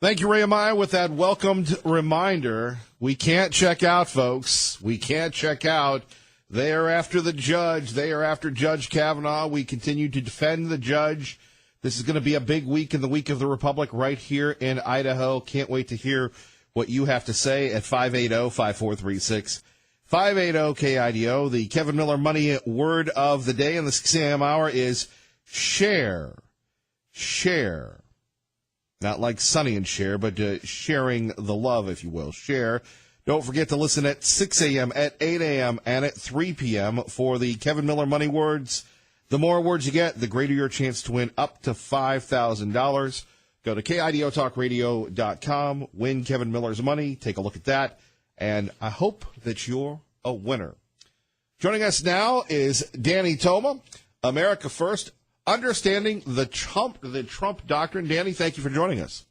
Thank you, Ray Amaya, with that welcomed reminder. We can't check out, folks. We can't check out. They are after the judge. They are after Judge Kavanaugh. We continue to defend the judge. This is going to be a big week in the Week of the Republic right here in Idaho. Can't wait to hear what you have to say at 580-5436. 580-KIDO. The Kevin Miller Money word of the day in the 6 a.m. hour is share. Share. Not like Sonny and Cher, but sharing the love, if you will. Share. Don't forget to listen at 6 a.m., at 8 a.m., and at 3 p.m. for the Kevin Miller Money Words. The more words you get, the greater your chance to win up to $5,000. Go to KIDOTalkRadio.com, win Kevin Miller's money. Take a look at that, and I hope that you're a winner. Joining us now is Danny Toma, America First, understanding the Trump doctrine. Danny, thank you for joining us.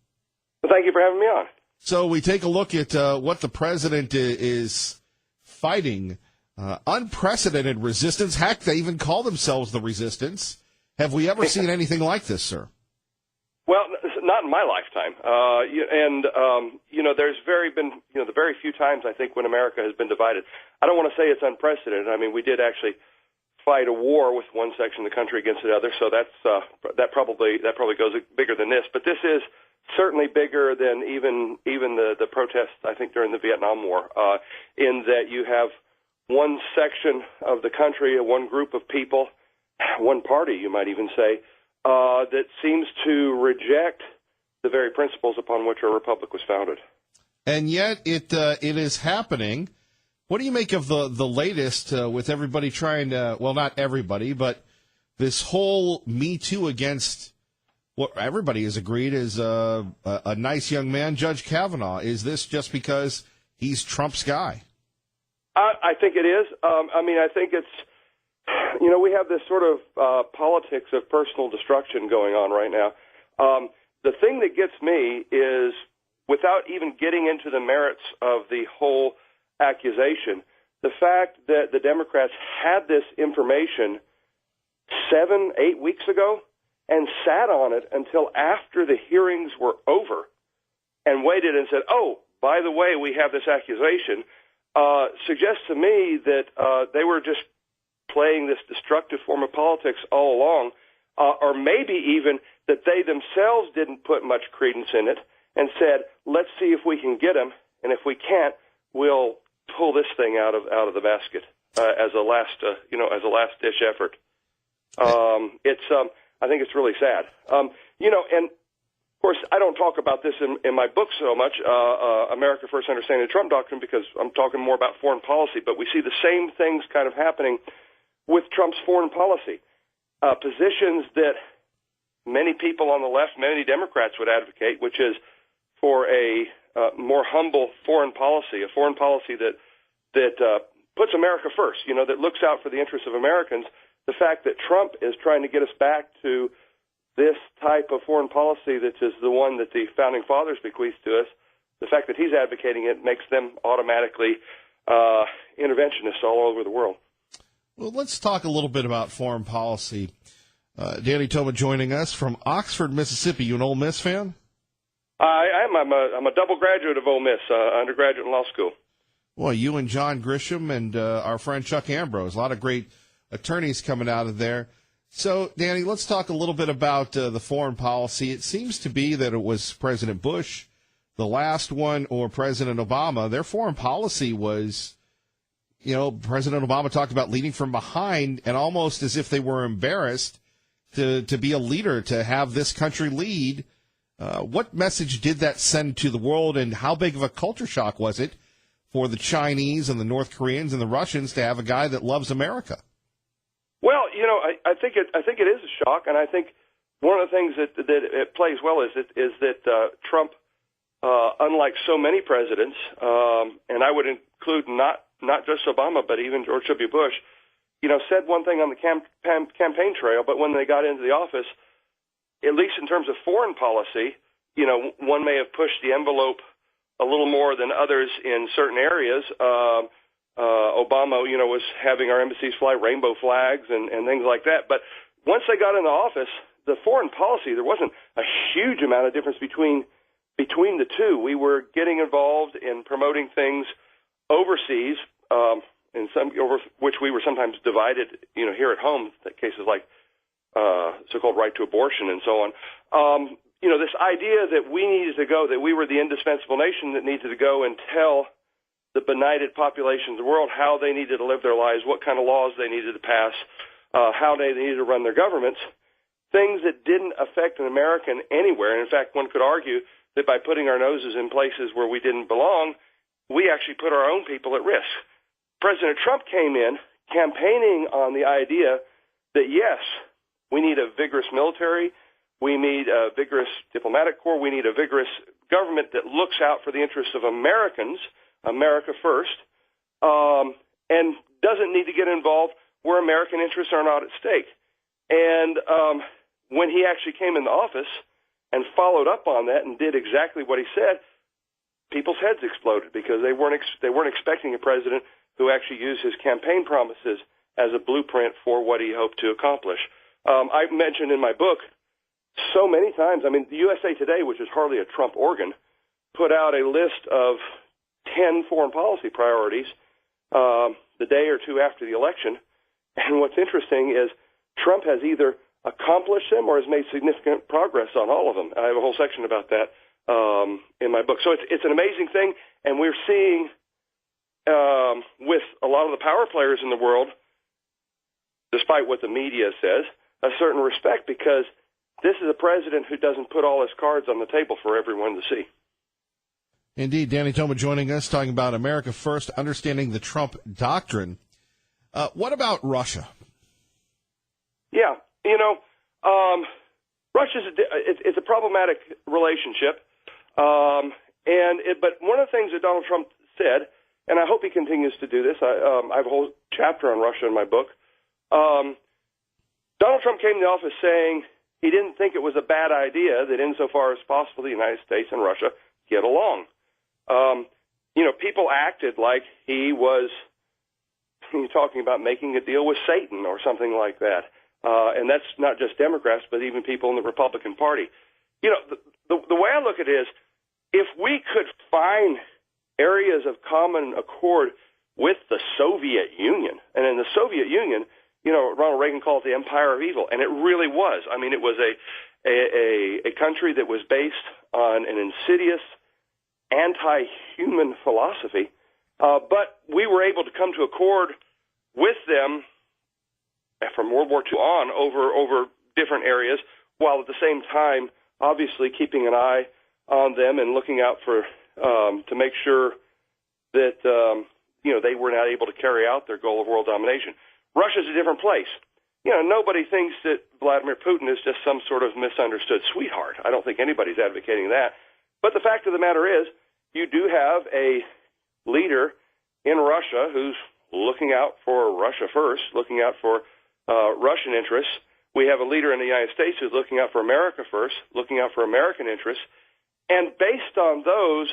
Well, thank you for having me on. So we take a look at what the president is fighting. Unprecedented resistance. Heck, they even call themselves the resistance. Have we ever seen anything like this, sir? Well, not in my lifetime. There's been the very few times I think when America has been divided. I don't want to say it's unprecedented. I mean, we did actually fight a war with one section of the country against the other, so that probably goes bigger than this. But this is certainly bigger than even the protests, I think, during the Vietnam War, in that you have one section of the country, one group of people, one party, you might even say, that seems to reject the very principles upon which our republic was founded. And yet it is happening. What do you make of the latest with everybody trying to, well, not everybody, but this whole Me Too against what everybody has agreed is a nice young man, Judge Kavanaugh? Is this just because he's Trump's guy? I think it is. I think it's, we have this sort of politics of personal destruction going on right now. The thing that gets me is, without even getting into the merits of the whole accusation, the fact that the Democrats had this information 7-8 weeks ago and sat on it until after the hearings were over and waited and said, oh, by the way, we have this accusation, suggests to me that they were just playing this destructive form of politics all along, or maybe even that they themselves didn't put much credence in it and said, let's see if we can get him, and if we can't, we'll pull this thing out of the basket as a last ditch effort. I think it's really sad. And of course I don't talk about this in my book so much, America First, Understanding the Trump Doctrine, because I'm talking more about foreign policy. But we see the same things kind of happening with Trump's foreign policy, positions that many people on the left, many Democrats would advocate, which is for a more humble foreign policy, a foreign policy that puts America first, that looks out for the interests of Americans. The fact that Trump is trying to get us back to this type of foreign policy that is the one that the Founding Fathers bequeathed to us, the fact that he's advocating it makes them automatically interventionists all over the world. Well, let's talk a little bit about foreign policy. Danny Toma joining us from Oxford, Mississippi. You an Ole Miss fan? I am. I'm a double graduate of Ole Miss, undergraduate in law school. Well, you and John Grisham and our friend Chuck Ambrose, a lot of great attorneys coming out of there. So, Danny, let's talk a little bit about the foreign policy. It seems to be that it was President Bush, the last one, or President Obama. Their foreign policy was, President Obama talked about leading from behind, and almost as if they were embarrassed to be a leader, to have this country lead. What message did that send to the world, and how big of a culture shock was it for the Chinese and the North Koreans and the Russians to have a guy that loves America? Well, I think it is a shock, and I think one of the things that it plays well is that Trump, unlike so many presidents, and I would include not just Obama, but even George W. Bush, said one thing on the campaign trail, but when they got into the office, at least in terms of foreign policy, one may have pushed the envelope a little more than others in certain areas. Obama, was having our embassies fly rainbow flags and things like that. But once they got into office, the foreign policy, there wasn't a huge amount of difference between between the two, we were getting involved in promoting things overseas, in some over which we were sometimes divided, here at home, cases like so-called right to abortion and so on. This idea that we needed to go, that we were the indispensable nation that needed to go and tell the benighted populations of the world how they needed to live their lives, what kind of laws they needed to pass, how they needed to run their governments, things that didn't affect an American anywhere. And in fact, one could argue that by putting our noses in places where we didn't belong, we actually put our own people at risk. President Trump came in campaigning on the idea that, yes, we need a vigorous military, we need a vigorous diplomatic corps, we need a vigorous government that looks out for the interests of Americans, America first, and doesn't need to get involved where American interests are not at stake. And when he actually came into office and followed up on that and did exactly what he said, people's heads exploded because they weren't expecting a president who actually used his campaign promises as a blueprint for what he hoped to accomplish. I mentioned in my book so many times, the USA Today, which is hardly a Trump organ, put out a list of 10 foreign policy priorities the day or two after the election. And what's interesting is Trump has either accomplished them or has made significant progress on all of them. I have a whole section about that in my book. So it's an amazing thing, and we're seeing with a lot of the power players in the world, despite what the media says, a certain respect because this is a president who doesn't put all his cards on the table for everyone to see. Indeed. Danny Toma joining us, talking about America First, understanding the Trump doctrine. What about Russia? Yeah, Russia's it's a problematic relationship, but one of the things that Donald Trump said, and I hope he continues to do this. I have a whole chapter on Russia in my book. Donald Trump came to office saying he didn't think it was a bad idea that insofar as possible the United States and Russia get along. People acted like he was talking about making a deal with Satan or something like that. And that's not just Democrats, but even people in the Republican Party. The way I look at it is, if we could find areas of common accord with the Soviet Union, and in the Soviet Union, Ronald Reagan called it the empire of evil, and it really was. It was a country that was based on an insidious anti-human philosophy, but we were able to come to accord with them from World War II on over different areas, while at the same time, obviously, keeping an eye on them and looking out for to make sure that they were not able to carry out their goal of world domination. Russia's a different place. Nobody thinks that Vladimir Putin is just some sort of misunderstood sweetheart. I don't think anybody's advocating that. But the fact of the matter is, you do have a leader in Russia who's looking out for Russia first, looking out for Russian interests. We have a leader in the United States who's looking out for America first, looking out for American interests. And based on those,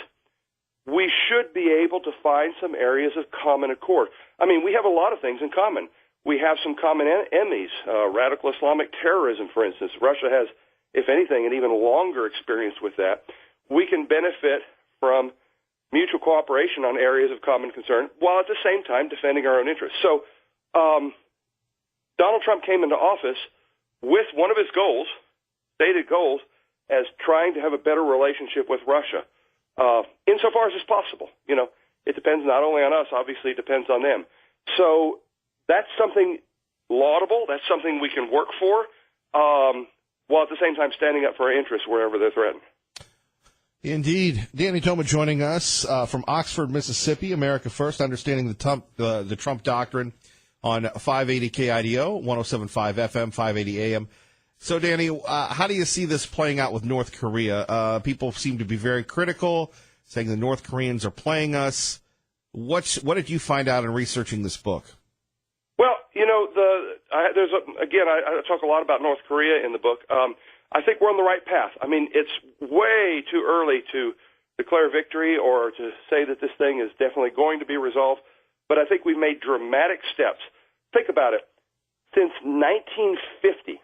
we should be able to find some areas of common accord. We have a lot of things in common. We have some common enemies, radical Islamic terrorism, for instance. Russia has, if anything, an even longer experience with that. We can benefit from mutual cooperation on areas of common concern, while at the same time defending our own interests. So Donald Trump came into office with one of his goals, stated goals, as trying to have a better relationship with Russia, insofar as is possible. It depends not only on us, obviously it depends on them. So that's something laudable. That's something we can work for, while at the same time standing up for our interests wherever they're threatened. Indeed. Danny Toma joining us from Oxford, Mississippi, America First, understanding the Trump doctrine on 580 KIDO, 107.5 FM, 580 AM. So, Danny, how do you see this playing out with North Korea? People seem to be very critical, saying the North Koreans are playing us. What did you find out in researching this book? Well, I talk a lot about North Korea in the book. I think we're on the right path. It's way too early to declare victory or to say that this thing is definitely going to be resolved, but I think we've made dramatic steps. Think about it. Since 1950,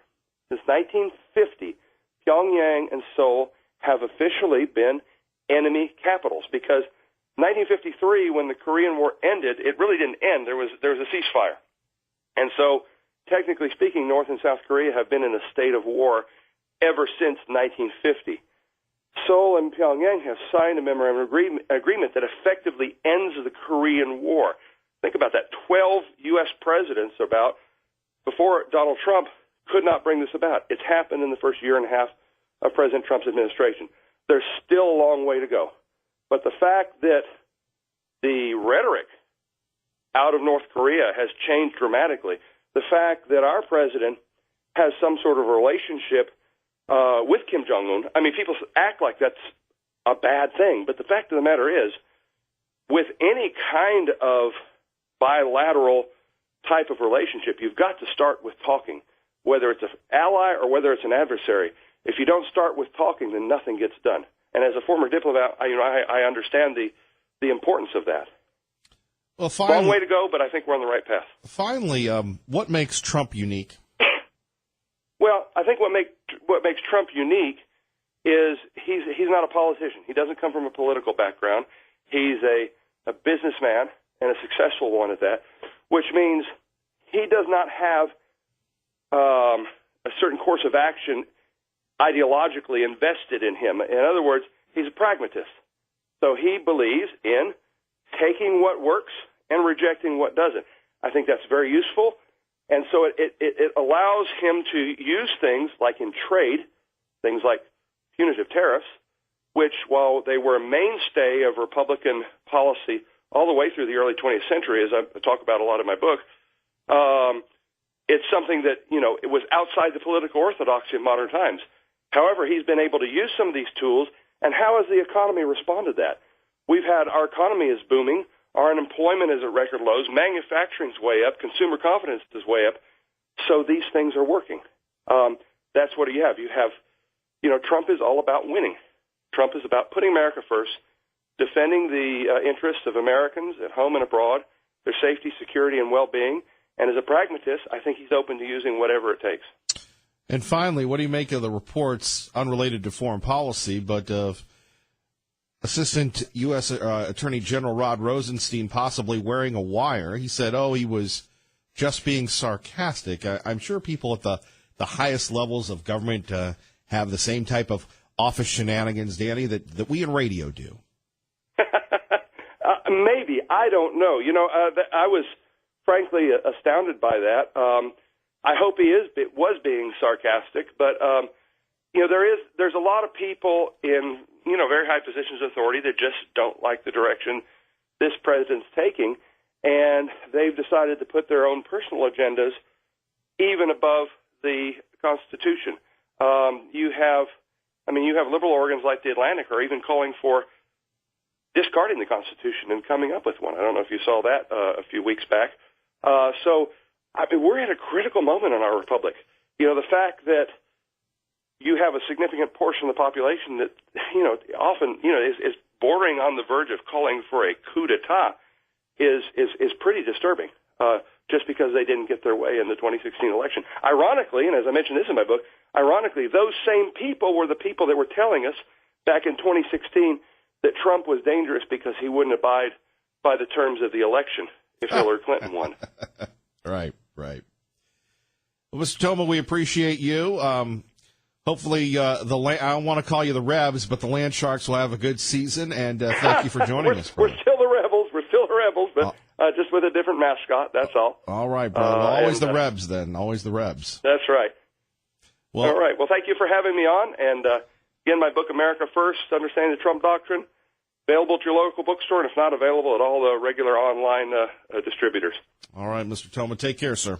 Pyongyang and Seoul have officially been enemy capitals, because 1953, when the Korean War ended, it really didn't end. There was a ceasefire. And so, technically speaking, North and South Korea have been in a state of war ever since 1950. Seoul and Pyongyang have signed a memorandum agreement that effectively ends the Korean War. Think about that. 12 U.S. presidents before Donald Trump could not bring this about. It's happened in the first year and a half of President Trump's administration. There's still a long way to go. But the fact that the rhetoric out of North Korea has changed dramatically, the fact that our president has some sort of relationship with Kim Jong-un, I mean, people act like that's a bad thing, but the fact of the matter is, with any kind of bilateral type of relationship, you've got to start with talking, whether it's an ally or whether it's an adversary. If you don't start with talking, then nothing gets done. And as a former diplomat, I understand the importance of that. Well, finally, long way to go, but I think we're on the right path. Finally, what makes Trump unique? Well, I think what makes Trump unique is he's not a politician. He doesn't come from a political background. He's a businessman, and a successful one at that, which means he does not have a certain course of action ideologically invested in him. In other words, he's a pragmatist. So he believes in taking what works and rejecting what doesn't. I think that's very useful. And so it allows him to use things like in trade, things like punitive tariffs, which, while they were a mainstay of Republican policy all the way through the early 20th century, as I talk about a lot in my book, it's something that, it was outside the political orthodoxy of modern times. However, he's been able to use some of these tools, and how has the economy responded to that? Our economy is booming, our unemployment is at record lows, manufacturing's way up, consumer confidence is way up, so these things are working. That's what you have. Trump is all about winning. Trump is about putting America first, defending the interests of Americans at home and abroad, their safety, security, and well-being. And as a pragmatist, I think he's open to using whatever it takes. And finally, what do you make of the reports, unrelated to foreign policy, but of Assistant U.S. Attorney General Rod Rosenstein possibly wearing a wire? He said, he was just being sarcastic. I'm sure people at the highest levels of government have the same type of office shenanigans, Danny, that we in radio do. Maybe. I don't know. I was frankly astounded by that. I hope he was being sarcastic, but there's a lot of people in very high positions of authority that just don't like the direction this president's taking, and they've decided to put their own personal agendas even above the Constitution. You have liberal organs like the Atlantic are even calling for discarding the Constitution and coming up with one. I don't know if you saw that a few weeks back. We're at a critical moment in our republic. The fact that you have a significant portion of the population that, often, is bordering on the verge of calling for a coup d'etat is pretty disturbing, just because they didn't get their way in the 2016 election. Ironically, and as I mentioned this in my book, those same people were the people that were telling us back in 2016 that Trump was dangerous because he wouldn't abide by the terms of the election if Hillary Clinton won. Right. Well, Mr. Toma, we appreciate you. Hopefully, I don't want to call you the Rebs, but the Land Sharks will have a good season, and thank you for joining us, brother. We're still the Rebels, but just with a different mascot, that's all. All right, brother. Always the Rebs, then. Always the Rebs. That's right. Well, all right. Well, thank you for having me on, and again, my book, America First, Understanding the Trump Doctrine, available at your local bookstore, and if not, available at all the regular online distributors. All right, Mr. Toma. Take care, sir.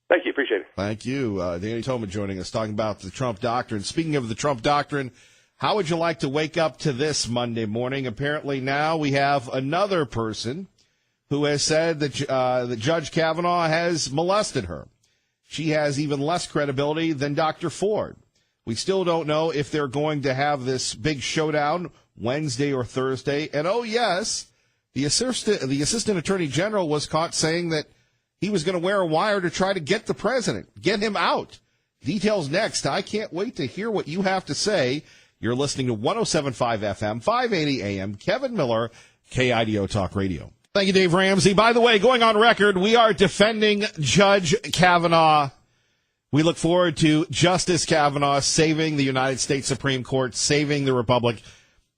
Thank you. Appreciate it. Thank you. Danny Toma joining us, talking about the Trump Doctrine. Speaking of the Trump Doctrine, how would you like to wake up to this Monday morning? Apparently now we have another person who has said that Judge Kavanaugh has molested her. She has even less credibility than Dr. Ford. We still don't know if they're going to have this big showdown Wednesday or Thursday. And, yes, the Assistant Attorney General was caught saying that he was going to wear a wire to try to get the president, get him out. Details next. I can't wait to hear what you have to say. You're listening to 107.5 FM, 580 AM, Kevin Miller, KIDO Talk Radio. Thank you, Dave Ramsey. By the way, going on record, we are defending Judge Kavanaugh. We look forward to Justice Kavanaugh saving the United States Supreme Court, saving the Republic.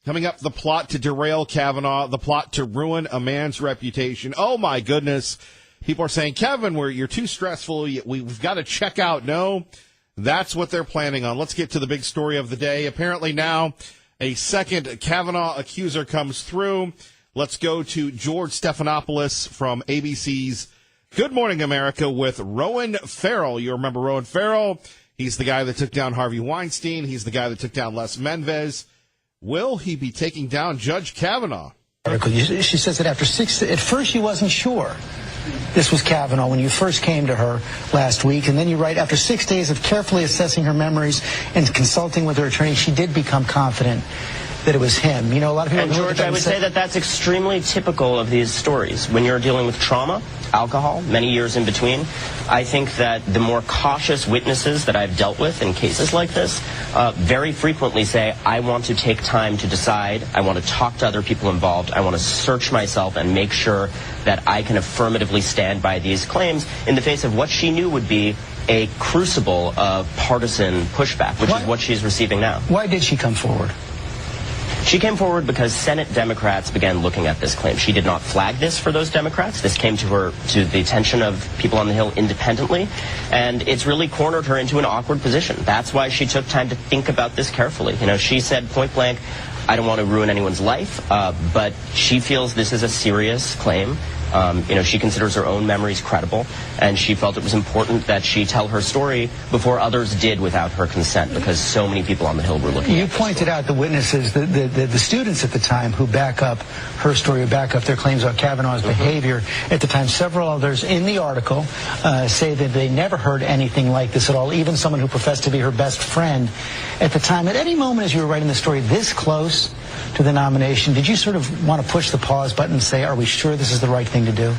Coming up, the plot to derail Kavanaugh, the plot to ruin a man's reputation. Oh, my goodness. People are saying, Kevin, you're too stressful. We've got to check out. No, that's what they're planning on. Let's get to the big story of the day. Apparently now a second Kavanaugh accuser comes through. Let's go to George Stephanopoulos from ABC's Good Morning America with Rowan Farrell. You remember Rowan Farrell? He's the guy that took down Harvey Weinstein. He's the guy that took down Les Menvez. Will he be taking down Judge Kavanaugh? She says that at first she wasn't sure this was Kavanaugh when you first came to her last week. And then you write, after 6 days of carefully assessing her memories and consulting with her attorney, she did become confident that it was him. You know, a lot of people... And George, I would say that that's extremely typical of these stories. When you're dealing with trauma, alcohol, many years in between, I think that the more cautious witnesses that I've dealt with in cases like this very frequently say, I want to take time to decide, I want to talk to other people involved, I want to search myself and make sure that I can affirmatively stand by these claims in the face of what she knew would be a crucible of partisan pushback, which is what she's receiving now. Why did she come forward? She came forward because Senate Democrats began looking at this claim. She did not flag this for those Democrats. This came to the attention of people on the Hill independently, and it's really cornered her into an awkward position. That's why she took time to think about this carefully. You know, she said point blank, I don't want to ruin anyone's life, but she feels this is a serious claim. She considers her own memories credible, and she felt it was important that she tell her story before others did without her consent, because so many people on the Hill were looking at You pointed out the witnesses, the students at the time who back up her story, who back up their claims about Kavanaugh's behavior at the time. Several others in the article say that they never heard anything like this at all, even someone who professed to be her best friend at the time. At any moment as you were writing the story this close to the nomination, did you sort of want to push the pause button and say, are we sure this is the right thing to do?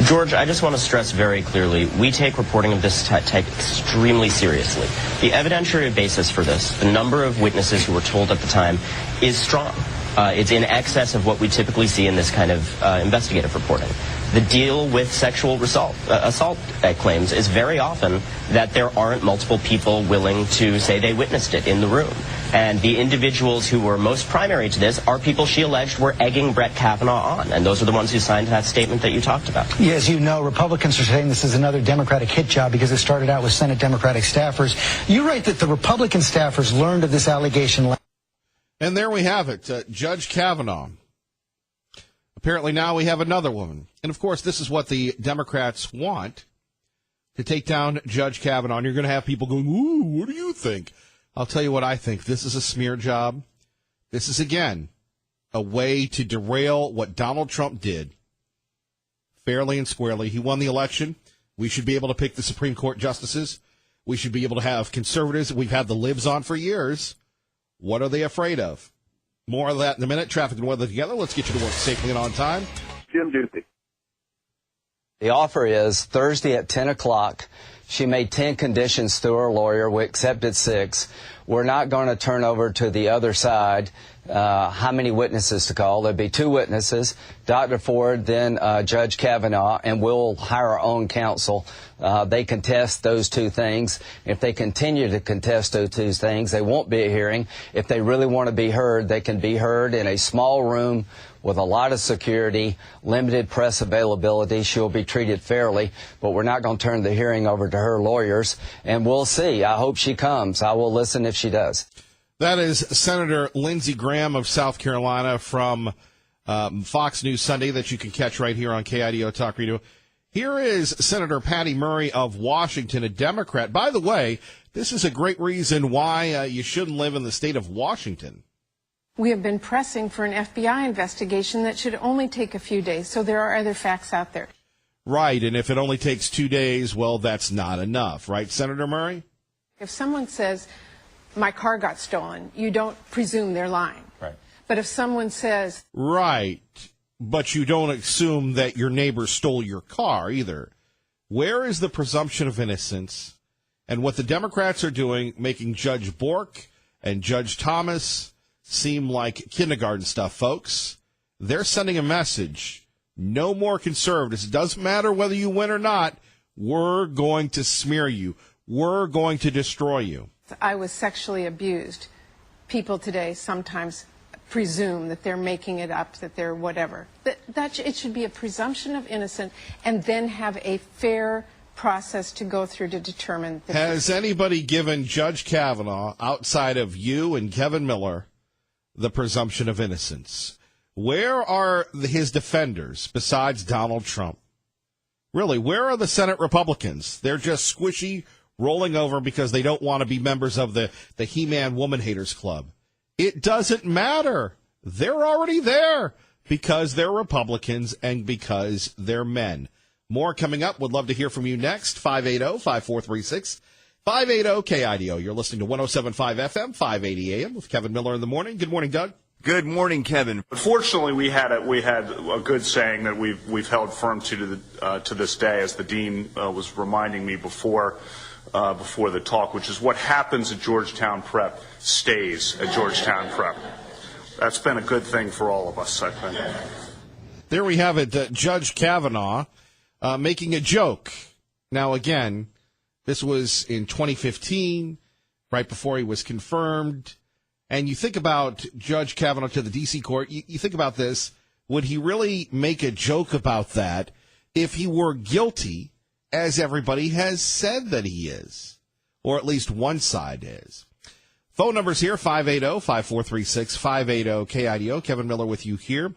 George, I just want to stress very clearly, we take reporting of this type extremely seriously. The evidentiary basis for this, the number of witnesses who were told at the time, is strong. It's in excess of what we typically see in this kind of investigative reporting. The deal with sexual assault claims is very often that there aren't multiple people willing to say they witnessed it in the room. And the individuals who were most primary to this are people she alleged were egging Brett Kavanaugh on. And those are the ones who signed that statement that you talked about. Yeah, as you know, Republicans are saying this is another Democratic hit job because it started out with Senate Democratic staffers. You write that the Republican staffers learned of this allegation. And there we have it, Judge Kavanaugh. Apparently now we have another woman. And, of course, this is what the Democrats want, to take down Judge Kavanaugh. And you're going to have people going, ooh, what do you think? I'll tell you what I think. This is a smear job. This is, again, a way to derail what Donald Trump did fairly and squarely. He won the election. We should be able to pick the Supreme Court justices. We should be able to have conservatives. We've had the libs on for years. What are they afraid of? More of that in a minute. Traffic and weather together. Let's get you to work safely and on time. Jim Duthie. The offer is Thursday at 10 o'clock. She made 10 conditions to her lawyer. We accepted 6. We're not going to turn over to the other side how many witnesses to call. There'll be 2 witnesses, Dr. Ford, then Judge Kavanaugh, and we'll hire our own counsel. They contest those 2 things. If they continue to contest those 2 things, they won't be a hearing. If they really want to be heard, they can be heard in a small room with a lot of security, limited press availability. She'll be treated fairly, but we're not going to turn the hearing over to her lawyers, and we'll see. I hope she comes. I will listen if she does. That is Senator Lindsey Graham of South Carolina from Fox News Sunday that you can catch right here on KIDO Talk Radio. Here is Senator Patty Murray of Washington, a Democrat. By the way, this is a great reason why you shouldn't live in the state of Washington. We have been pressing for an FBI investigation that should only take a few days, so there are other facts out there. Right, and if it only takes 2 days, well, that's not enough, right, Senator Murray? If someone says, my car got stolen, you don't presume they're lying. Right. But if someone says... Right, but you don't assume that your neighbor stole your car either. Where is the presumption of innocence? And what the Democrats are doing, making Judge Bork and Judge Thomas seem like kindergarten stuff, folks. They're sending a message. No more conservatives. It doesn't matter whether you win or not. We're going to smear you. We're going to destroy you. I was sexually abused. People today sometimes presume that they're making it up, that they're whatever. It should be a presumption of innocence and then have a fair process to go through to determine. Has anybody given Judge Kavanaugh, outside of you and Kevin Miller, the presumption of innocence? Where are his defenders besides Donald Trump? Really, where are the Senate Republicans? They're just squishy, rolling over because they don't want to be members of the He-Man Woman Haters Club. It doesn't matter. They're already there because they're Republicans and because they're men. More coming up. Would love to hear from you next. 580-5436. 580-KIDO. You're listening to 107.5 FM, 580 AM with Kevin Miller in the morning. Good morning, Doug. Good morning, Kevin. Fortunately, we had a good saying that we've held firm to this day, as the dean was reminding me before the talk, which is what happens at Georgetown Prep stays at Georgetown Prep. That's been a good thing for all of us, I think. There we have it. Judge Kavanaugh making a joke. Now, again, this was in 2015, right before he was confirmed. And you think about Judge Kavanaugh to the D.C. court, you think about this. Would he really make a joke about that if he were guilty, as everybody has said that he is? Or at least one side is. Phone numbers here, 580-5436, 580-KIDO. Kevin Miller with you here.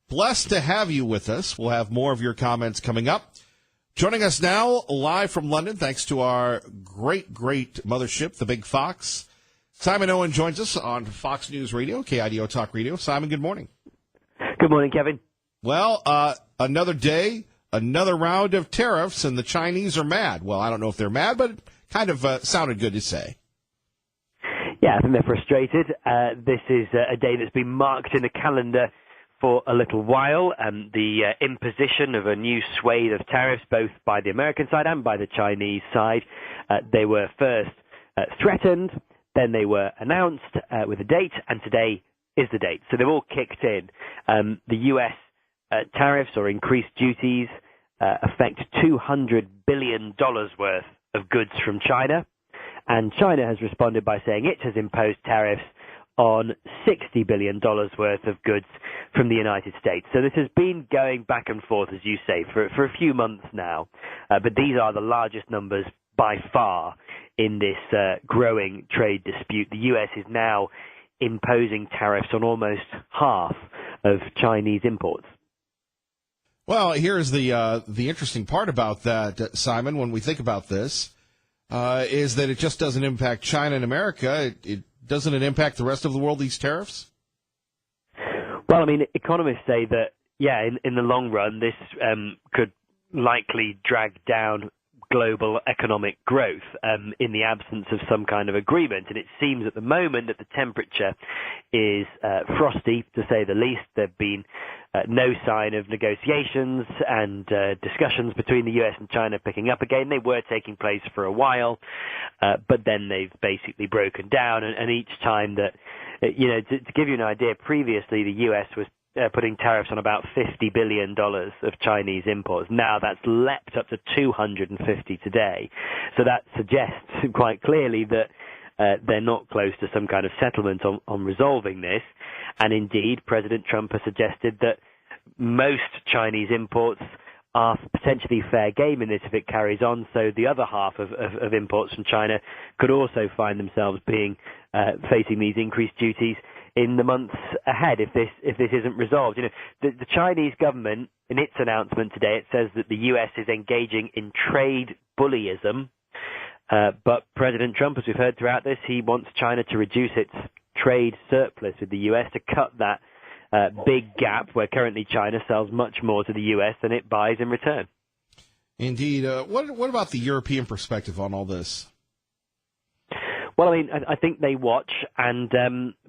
Blessed to have you with us. We'll have more of your comments coming up. Joining us now, live from London, thanks to our great mothership, the Big Fox, Simon Owen joins us on Fox News Radio, KIDO Talk Radio. Simon, good morning. Good morning, Kevin. Well, another day, another round of tariffs, and the Chinese are mad. Well, I don't know if they're mad, but it kind of sounded good to say. Yeah, I think they're frustrated. This is a day that's been marked in the calendar for a little while. The imposition of a new swathe of tariffs, both by the American side and by the Chinese side. They were first threatened, then they were announced with a date, and today is the date. So they've all kicked in. The U.S. Tariffs or increased duties affect $200 billion worth of goods from China. And China has responded by saying it has imposed tariffs on $60 billion worth of goods from the United States. So this has been going back and forth, as you say, for a few months now. But these are the largest numbers by far in this growing trade dispute. The U.S. is now imposing tariffs on almost half of Chinese imports. Well, here's the interesting part about that, Simon, when we think about this, is that it just doesn't impact China and America. Doesn't it impact the rest of the world, these tariffs? Well, I mean, economists say that, yeah, in the long run, this could likely drag down global economic growth in the absence of some kind of agreement. And it seems at the moment that the temperature is frosty, to say the least. There have been no sign of negotiations and discussions between the US and China picking up again. They were taking place for a while, but then they've basically broken down. And each time that, to give you an idea, previously the US was putting tariffs on about $50 billion of Chinese imports. Now that's leapt up to 250 today. So that suggests quite clearly that they're not close to some kind of settlement on resolving this. And indeed, President Trump has suggested that most Chinese imports are potentially fair game in this if it carries on. So the other half of imports from China could also find themselves being facing these increased duties in the months ahead if this isn't resolved. The Chinese government, in its announcement today, it says that the U.S. is engaging in trade bullyism. But President Trump, as we've heard throughout this, he wants China to reduce its trade surplus with the U.S. to cut that big gap where currently China sells much more to the U.S. than it buys in return. Indeed. What about the European perspective on all this? Well, I mean, I think they watch and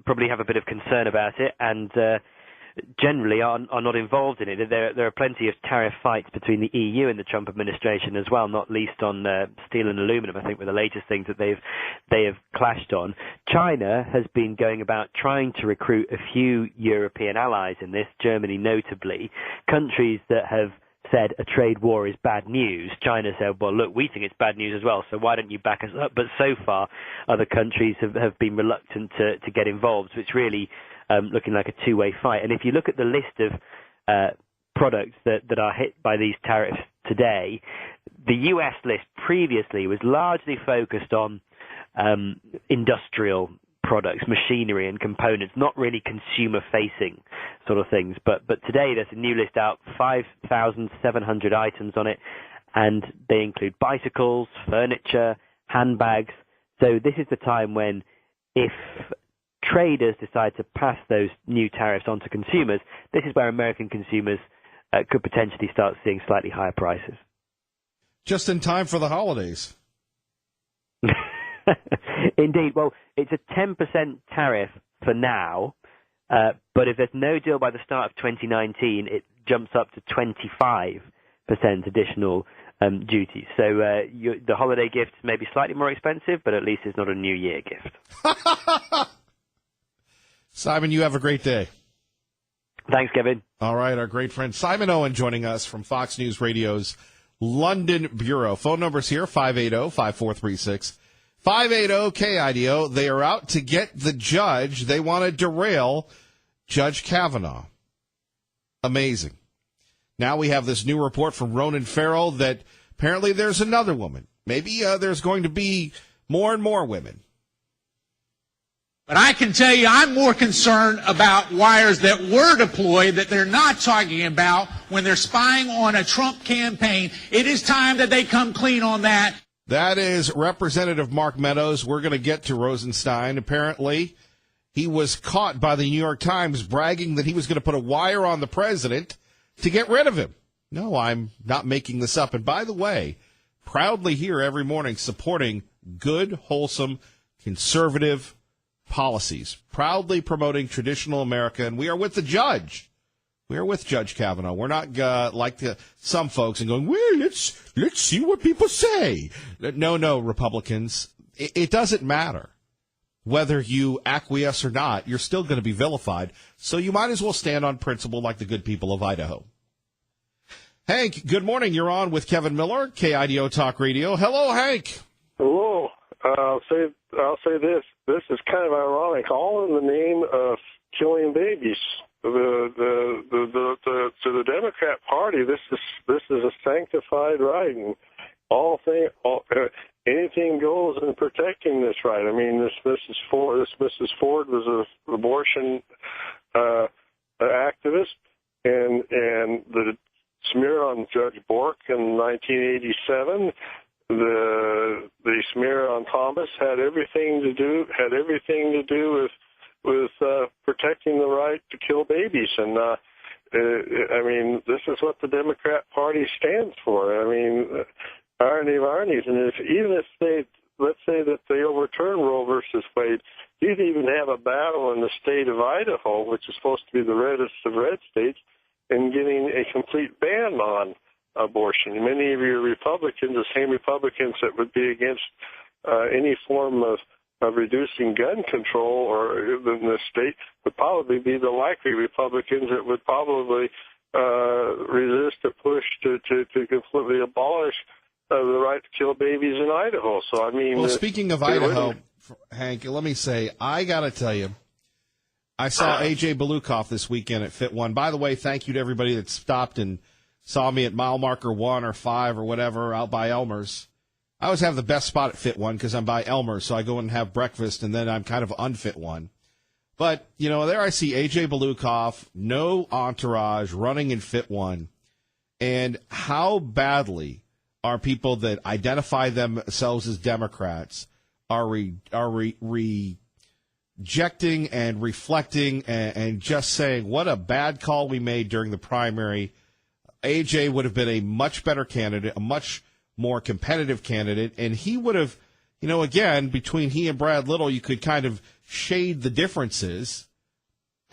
probably have a bit of concern about it. And generally are not involved in it. There are plenty of tariff fights between the EU and the Trump administration as well, not least on steel and aluminum, I think, were the latest things that they have clashed on. China has been going about trying to recruit a few European allies in this, Germany notably, countries that have said a trade war is bad news. China said, well, look, we think it's bad news as well, so why don't you back us up? But so far, other countries have been reluctant to get involved, so it's really looking like a two-way fight. And if you look at the list of products that are hit by these tariffs today, the US list previously was largely focused on industrial products, machinery and components, not really consumer-facing sort of things. But today there's a new list out, 5,700 items on it, and they include bicycles, furniture, handbags. So this is the time when, if traders decide to pass those new tariffs on to consumers, this is where American consumers could potentially start seeing slightly higher prices. Just in time for the holidays. Indeed. Well, it's a 10% tariff for now, but if there's no deal by the start of 2019, it jumps up to 25% additional duties. So the holiday gift may be slightly more expensive, but at least it's not a New Year gift. Simon, you have a great day. Thanks, Kevin. All right, our great friend Simon Owen joining us from Fox News Radio's London Bureau. Phone numbers here, 580-5436. 580-KIDO. They are out to get the judge. They want to derail Judge Kavanaugh. Amazing. Now we have this new report from Ronan Farrell that apparently there's another woman. Maybe there's going to be more and more women. But I can tell you I'm more concerned about wires that were deployed that they're not talking about when they're spying on a Trump campaign. It is time that they come clean on that. That is Representative Mark Meadows. We're going to get to Rosenstein. Apparently, he was caught by the New York Times bragging that he was going to put a wire on the president to get rid of him. No, I'm not making this up. And by the way, proudly here every morning supporting good, wholesome, conservative policies, proudly promoting traditional America, and we are with the judge. We are with Judge Kavanaugh. We're not like some folks and going, well, let's see what people say. No, Republicans, it doesn't matter whether you acquiesce or not. You're still going to be vilified, so you might as well stand on principle like the good people of Idaho. Hank, good morning. You're on with Kevin Miller, KIDO Talk Radio. Hello, Hank. Hello. I'll say this. This is kind of ironic. All in the name of killing babies. To the Democrat Party, this is a sanctified right, and anything goes in protecting this right. I mean, this Mrs. Ford was an abortion activist, and the smear on Judge Bork in 1987. The smear on Thomas had everything to do with protecting the right to kill babies, and I mean, this is what the Democrat Party stands for. I mean, irony of ironies, and even if they, let's say that they overturn Roe versus Wade, you'd even have a battle in the state of Idaho, which is supposed to be the reddest of red states, in getting a complete ban on abortion. Many of your Republicans, the same Republicans that would be against any form of reducing gun control or in the state, would probably be the likely Republicans that would probably resist a push to completely abolish the right to kill babies in Idaho. So, I mean... Well, speaking of Idaho, Hank, let me say, I got to tell you, I saw A.J. Belukoff this weekend at Fit One. By the way, thank you to everybody that stopped and saw me at mile marker 1 or 5 or whatever out by Elmer's. I always have the best spot at Fit One because I'm by Elmer's, so I go and have breakfast, and then I'm kind of unfit one. But, you know, there I see A.J. Belukoff, no entourage, running in Fit One. And how badly are people that identify themselves as Democrats are rejecting and reflecting and just saying, what a bad call we made during the primary. A.J. would have been a much better candidate, a much more competitive candidate, and he would have, you know, again, between he and Brad Little, you could kind of shade the differences,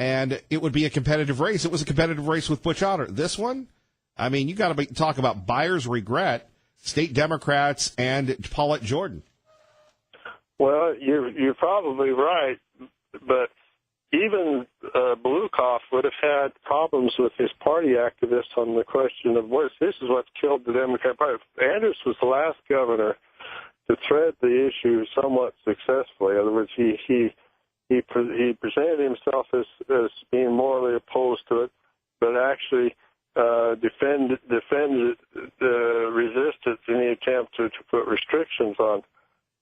and it would be a competitive race. It was a competitive race with Butch Otter. This one, I mean, you got to talk about buyer's regret, state Democrats and Paulette Jordan. Well, you're probably right, but even Blukoff would have had problems with his party activists on the question of this is what killed the Democrat Party. Anders was the last governor to thread the issue somewhat successfully. In other words, he presented himself as being morally opposed to it, but actually resisted any attempt to put restrictions on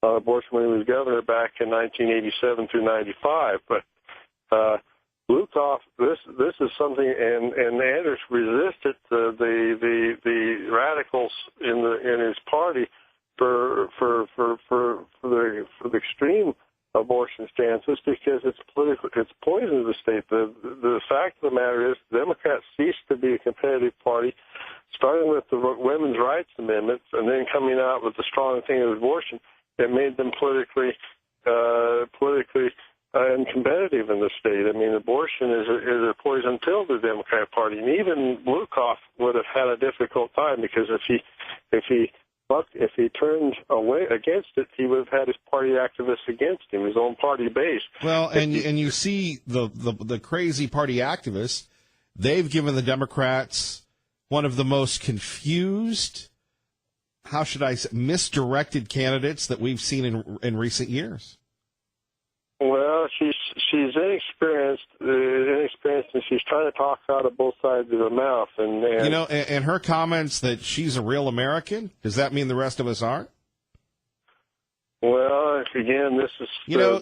abortion when he was governor back in 1987 through 95. But Blukoff, this is something, and Anders resisted the radicals in his party for the extreme abortion stances because it's political, it's poison to the state. The fact of the matter is, Democrats ceased to be a competitive party, starting with the women's rights amendments, and then coming out with the strong thing of abortion that made them politically uncompetitive in the state. I mean, abortion is a poison pill to the Democrat Party, and even Blukoff would have had a difficult time because if he turned away against it, he would have had his party activists against him, his own party base. Well, and you see the crazy party activists, they've given the Democrats one of the most confused, how should I say, misdirected candidates that we've seen in recent years. Well, she's inexperienced, and she's trying to talk out of both sides of her mouth. And you know, and her comments that she's a real American, does that mean the rest of us aren't? Well, again, this is the race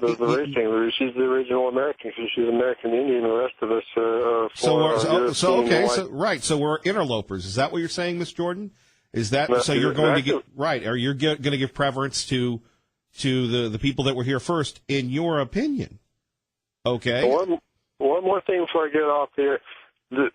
thing. She's the original American because she's American Indian. The rest of us are So we're interlopers. Is that what you're saying, Miss Jordan? Is that so? You're going to get right? Or you're going to give preference to the people that were here first, in your opinion? Okay. One more thing before I get off here. The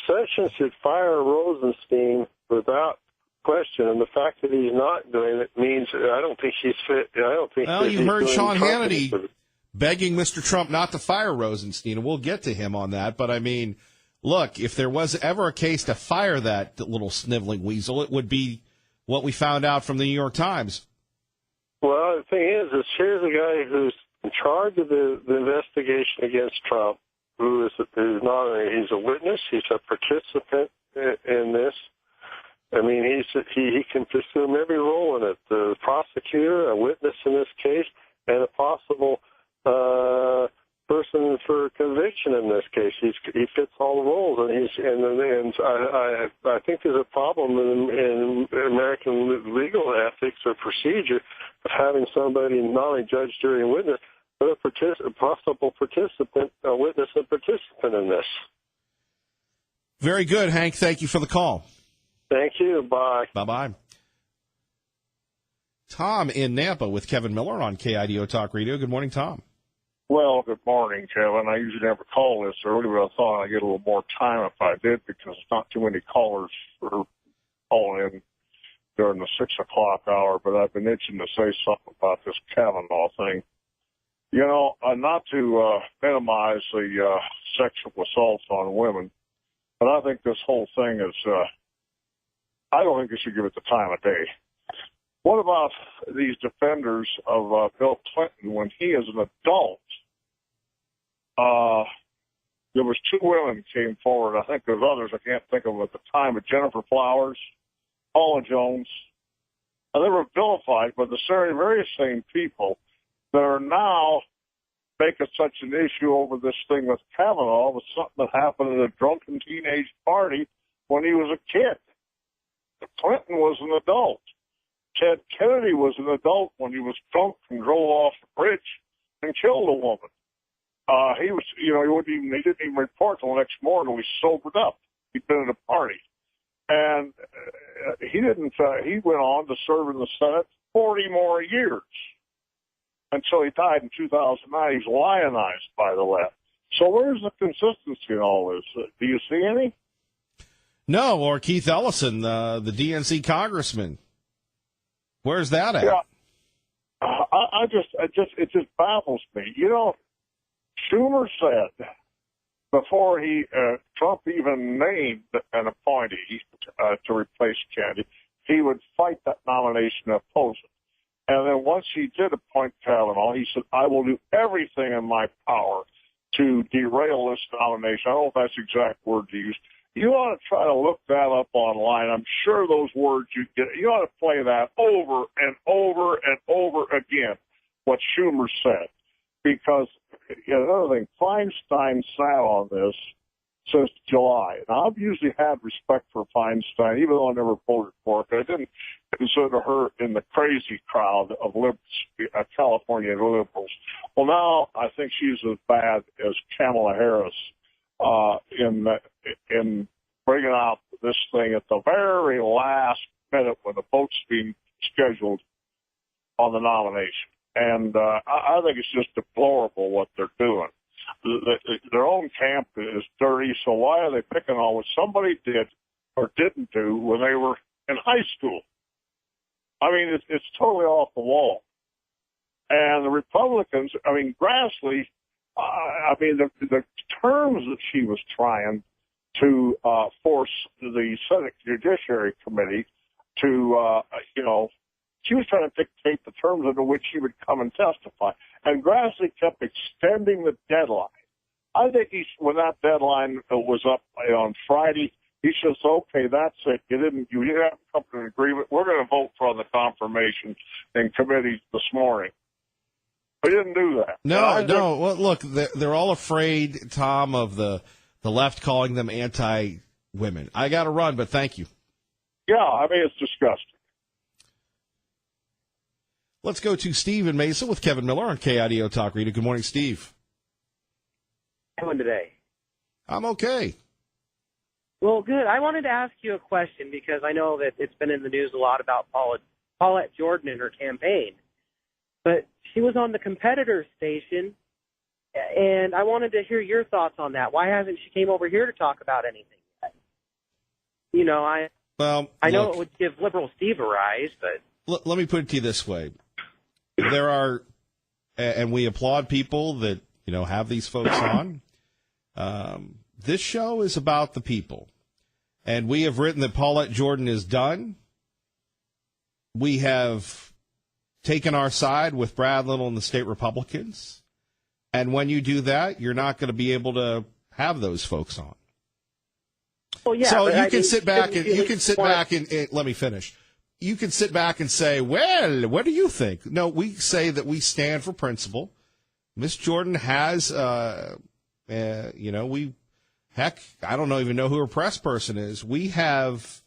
Sessions should fire Rosenstein without question, and the fact that he's not doing it means I don't think he's fit. I don't think. Well, you heard Sean Hannity begging Mr. Trump not to fire Rosenstein, and we'll get to him on that. But I mean, look, if there was ever a case to fire that little sniveling weasel, it would be what we found out from the New York Times. Well, the thing is here's a guy who's in charge of the investigation against Trump, who's not only he's a witness, he's a participant in this. I mean, he can assume every role in it: the prosecutor, a witness in this case, and a possible person for conviction in this case. He fits all the roles, and I think there's a problem in American legal ethics or procedure of having somebody not only judge, jury, and witness, but a possible participant, a witness and participant in this. Very good, Hank. Thank you for the call. Thank you. Bye. Bye-bye. Tom in Nampa with Kevin Miller on KIDO Talk Radio. Good morning, Tom. Well, good morning, Kevin. I usually never call this early, but I thought I'd get a little more time if I did because not too many callers are calling in during the 6 o'clock hour, but I've been itching to say something about this Kavanaugh thing. You know, not to minimize the sexual assaults on women, but I think this whole thing is, I don't think you should give it the time of day. What about these defenders of Bill Clinton when he is an adult? There was 2 women came forward. I think there's others I can't think of at the time, but Jennifer Flowers, Paula Jones, and they were vilified by the very same people that are now making such an issue over this thing with Kavanaugh was something that happened at a drunken teenage party when he was a kid. Clinton was an adult. Ted Kennedy was an adult when he was drunk and drove off the bridge and killed a woman. He didn't even report till the next morning when he sobered up. He'd been at a party. And he went on to serve in the Senate 40 more years until he died in 2009. He's lionized by the left. So where's the consistency in all this? Do you see any? No, or Keith Ellison, the DNC congressman. Where's that at? Yeah, it just baffles me. You know, Schumer said before Trump even named an appointee to replace Kennedy, he would fight that nomination and oppose it. And then once he did appoint Kavanaugh, he said, I will do everything in my power to derail this nomination. I don't know if that's the exact word to use. You ought to try to look that up online. I'm sure those words you ought to play that over and over and over again, what Schumer said. Because another thing, Feinstein sat on this since July. Now, I've usually had respect for Feinstein, even though I never voted for her. I didn't consider her in the crazy crowd of California liberals. Well, now I think she's as bad as Kamala Harris in bringing out this thing at the very last minute when the vote's being scheduled on the nomination. And I think it's just deplorable what they're doing. Their own camp is dirty, so why are they picking on what somebody did or didn't do when they were in high school? I mean, it's totally off the wall. And the Republicans, I mean, Grassley, the terms that she was trying to force the Senate Judiciary Committee to, she was trying to dictate the terms under which she would come and testify. And Grassley kept extending the deadline. I think when that deadline was up on Friday, he says, okay, that's it. You didn't come to an agreement. We're going to vote for the confirmation in committee this morning. But he didn't do that. No. Well, look, they're all afraid, Tom, of the left calling them anti-women. I got to run, but thank you. Yeah, I mean, it's disgusting. Let's go to Steve in Mesa with Kevin Miller on KIDO Talk Radio. Good morning, Steve. How are you doing today? I'm okay. Well, good. I wanted to ask you a question because I know that it's been in the news a lot about Paulette Jordan and her campaign. But she was on the competitor station, and I wanted to hear your thoughts on that. Why hasn't she came over here to talk about anything yet? I know it would give liberal Steve a rise, but... Let me put it to you this way. There are, and we applaud people that, have these folks on. This show is about the people. And we have written that Paulette Jordan is done. We have taken our side with Brad Little and the state Republicans. And when you do that, you're not going to be able to have those folks on. Well, yeah, so you can sit back and let me finish. You can sit back and say, well, what do you think? No, we say that we stand for principle. Miss Jordan has, I don't even know who her press person is. We have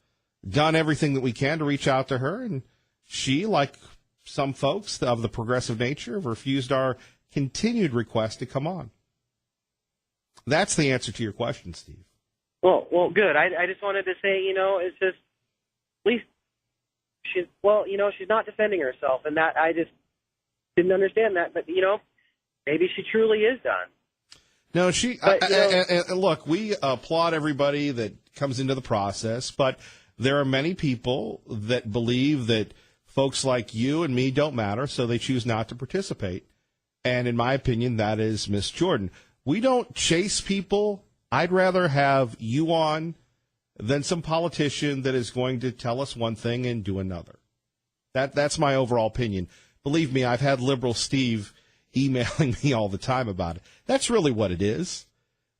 done everything that we can to reach out to her, and she, like some folks of the progressive nature, have refused our continued request to come on. That's the answer to your question, Steve. Well, good. I just wanted to say, it's just, at least, she's not defending herself, and that I just didn't understand that. But, maybe she truly is done. No, look, we applaud everybody that comes into the process, but there are many people that believe that folks like you and me don't matter, so they choose not to participate. And in my opinion, that is Miss Jordan. We don't chase people. I'd rather have you on than some politician that is going to tell us one thing and do another. That's my overall opinion. Believe me, I've had liberal Steve emailing me all the time about it. That's really what it is.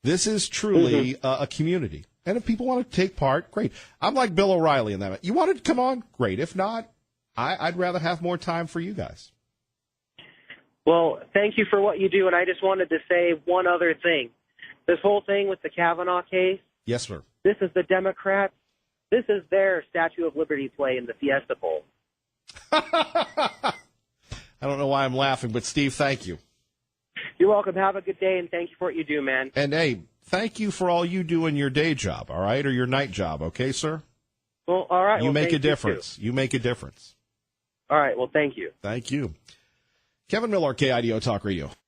This is truly a community. And if people want to take part, great. I'm like Bill O'Reilly in that. You want to come on? Great. If not, I'd rather have more time for you guys. Well, thank you for what you do. And I just wanted to say one other thing. This whole thing with the Kavanaugh case. Yes, sir. This is the Democrats. This is their Statue of Liberty play in the Fiesta Bowl. I don't know why I'm laughing, but Steve, thank you. You're welcome. Have a good day, and thank you for what you do, man. And, hey, thank you for all you do in your day job, all right, or your night job, okay, sir? Well, all right. You make a difference. You make a difference. All right. Well, thank you. Thank you. Kevin Miller, KIDO Talk Radio.